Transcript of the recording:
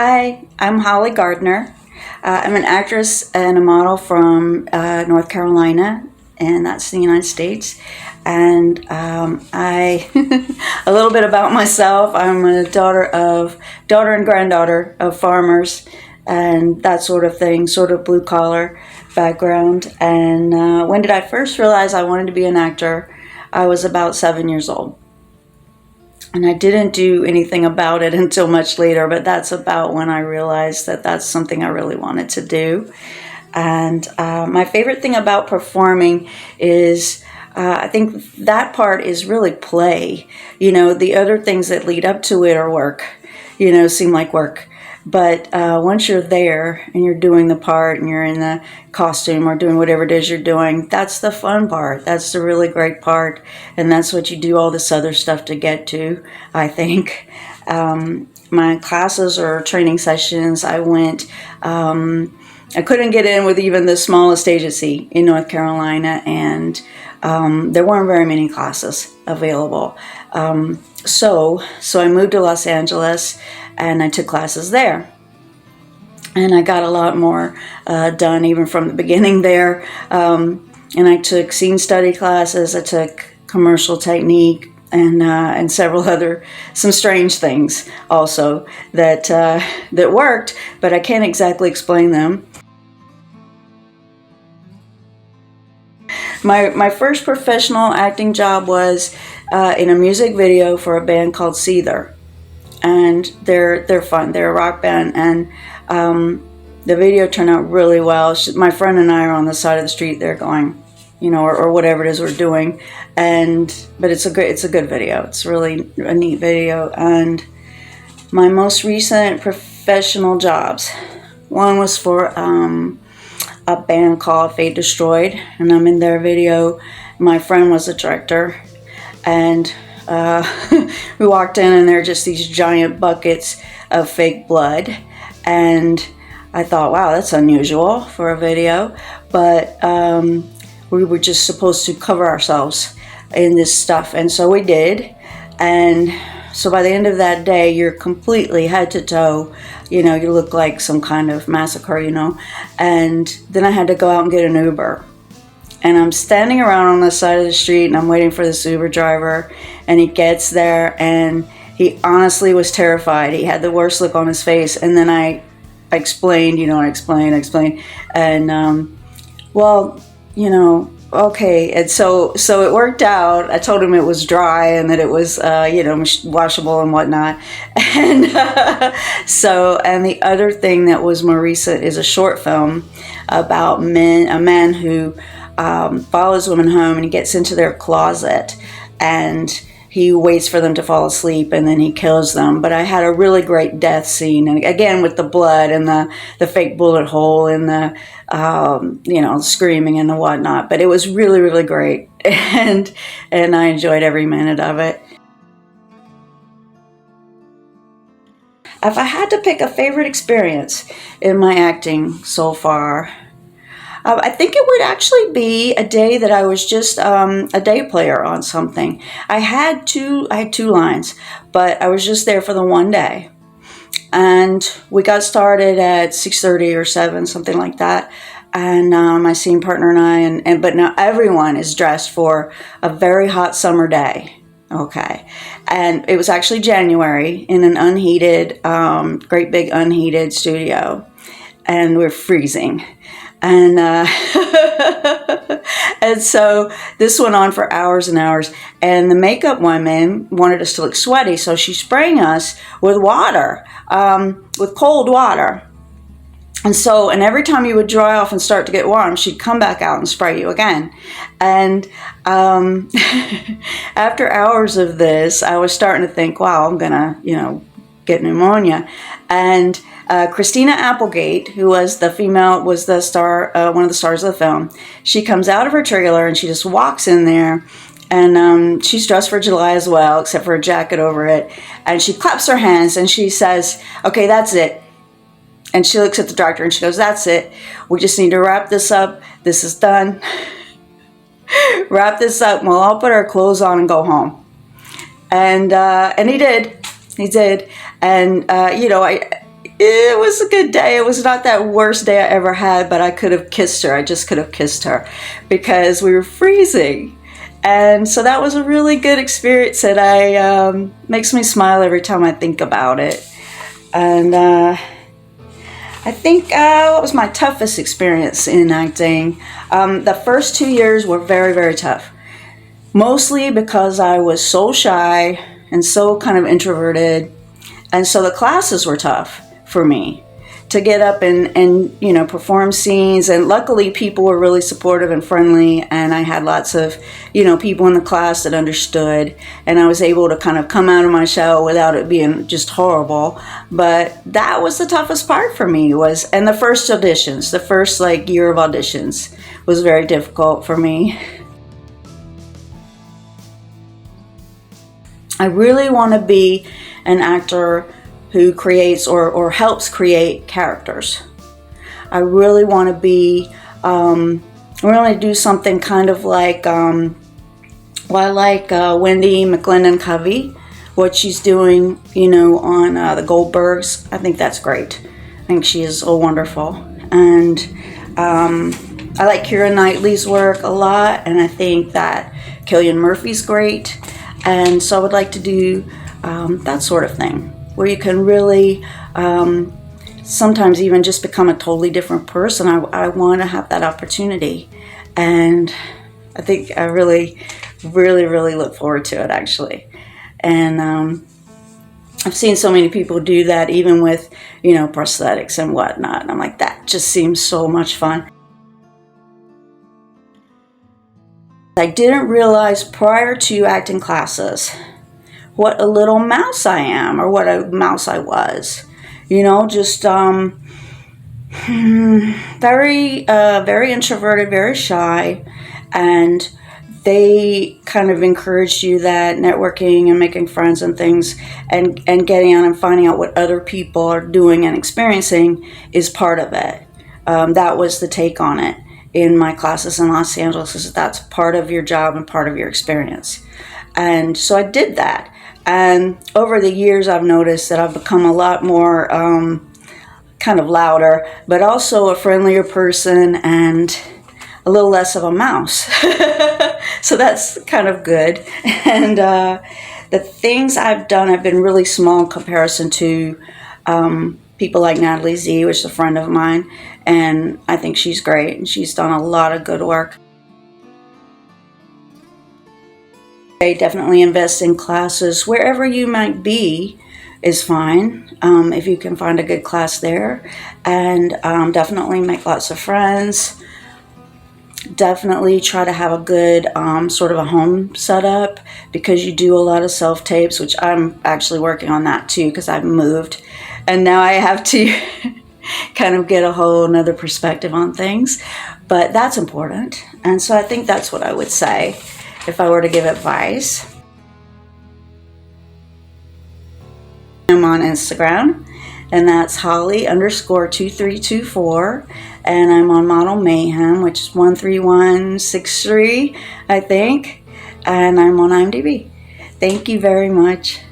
Hi, I'm Holly Gardner. I'm an actress and a model from North Carolina, and that's the United States. And I, a little bit about myself. I'm a daughter and granddaughter of farmers, and that sort of thing, sort of blue collar background. And when did I first realize I wanted to be an actor? I was about 7 years old. And I didn't do anything about it until much later, but that's about when I realized that that's something I really wanted to do. And my favorite thing about performing is I think that part is really play. You know, the other things that lead up to it are work, seem like work. But once you're there and you're doing the part and you're in the costume or doing whatever it is you're doing, that's the fun part. That's the really great part. And that's what you do all this other stuff to get to, I think. My classes or training sessions, I went, I couldn't get in with even the smallest agency in North Carolina, and there weren't very many classes available. So I moved to Los Angeles and I took classes there. And I got a lot more done even from the beginning there. And I took scene study classes, I took commercial technique, and some strange things also that worked, but I can't exactly explain them. My first professional acting job was in a music video for a band called Seether, and they're fun. They're a rock band, and the video turned out really well. My friend and I are on the side of the street there going, or whatever it is we're doing, but it's a good video. It's really a neat video. And my most recent professional jobs, one was for a band called Fate Destroyed, and I'm in their video. My friend was the director, and we walked in and there are just these giant buckets of fake blood, and I thought, wow, that's unusual for a video, but we were just supposed to cover ourselves in this stuff, and so we did. And so by the end of that day, you're completely head to toe, you look like some kind of massacre, and then I had to go out and get an Uber. And I'm standing around on the side of the street and I'm waiting for this Uber driver, and he gets there and he honestly was terrified. He had the worst look on his face. And then I explained, I explained. And, okay. And so it worked out. I told him it was dry and that it was, washable and whatnot. And and the other thing that was more recent is a short film about a man who follows women home, and he gets into their closet and he waits for them to fall asleep and then he kills them. But I had a really great death scene, and again with the blood and the fake bullet hole and the screaming and the whatnot. But it was really, really great, and I enjoyed every minute of it. If I had to pick a favorite experience in my acting so far, I think it would actually be a day that I was just a day player on something. I had two lines, but I was just there for the one day. And we got started at 6:30 or 7, something like that. And my scene partner and I, but now everyone is dressed for a very hot summer day. Okay. And it was actually January in an unheated, great big unheated studio. And we're freezing. And and so this went on for hours and hours, and the makeup woman wanted us to look sweaty, so she spraying us with water, with cold water. And every time you would dry off and start to get warm, she'd come back out and spray you again. And after hours of this, I was starting to think, wow, I'm gonna, get pneumonia. And Christina Applegate, who was the star, one of the stars of the film, she comes out of her trailer and she just walks in there, and she's dressed for July as well, except for a jacket over it. And she claps her hands and she says, okay, that's it. And she looks at the director and she goes, that's it. We just need to wrap this up. This is done. Wrap this up and we'll all put our clothes on and go home. And he did. And, it was a good day. It was not that worst day I ever had, but I could have kissed her. I just could have kissed her because we were freezing. And so that was a really good experience, and makes me smile every time I think about it. And I think what was my toughest experience in acting? The first 2 years were very, very tough. Mostly because I was so shy and so kind of introverted. And so the classes were tough for me to get up and you know, perform scenes. And luckily people were really supportive and friendly, and I had lots of, you know, people in the class that understood, and I was able to kind of come out of my shell without it being just horrible. But that was the toughest part for me, and the first auditions, the first like year of auditions was very difficult for me. I really want to be an actor who creates or helps create characters. I really want to be, really do something kind of like, I like Wendy McLendon-Covey, what she's doing, you know, on the Goldbergs. I think that's great. I think she is so wonderful. And I like Keira Knightley's work a lot, and I think that Cillian Murphy's great. And so I would like to do that sort of thing, where you can really sometimes even just become a totally different person. I want to have that opportunity, and I think I really, really, really look forward to it, actually. And I've seen so many people do that, even with, you know, prosthetics and whatnot, and I'm like, that just seems so much fun. I didn't realize prior to acting classes what a little mouse I am, or what a mouse I was. You know, just very, very introverted, very shy, and they kind of encouraged you that networking and making friends and things, and getting out and finding out what other people are doing and experiencing is part of it. That was the take on it in my classes in Los Angeles, is that's part of your job and part of your experience. And so I did that. And over the years, I've noticed that I've become a lot more kind of louder, but also a friendlier person and a little less of a mouse. So that's kind of good. And the things I've done have been really small in comparison to people like Natalie Z, which is a friend of mine, and I think she's great, and she's done a lot of good work. I definitely invest in classes wherever you might be is fine, if you can find a good class there, and definitely make lots of friends. Definitely try to have a good sort of a home setup, because you do a lot of self-tapes, which I'm actually working on that too, because I've moved and now I have to kind of get a whole another perspective on things, but that's important. And so I think that's what I would say if I were to give advice. I'm on Instagram, and that's Holly_2324, and I'm on Model Mayhem, which is 13163, I think, and I'm on IMDb. Thank you very much.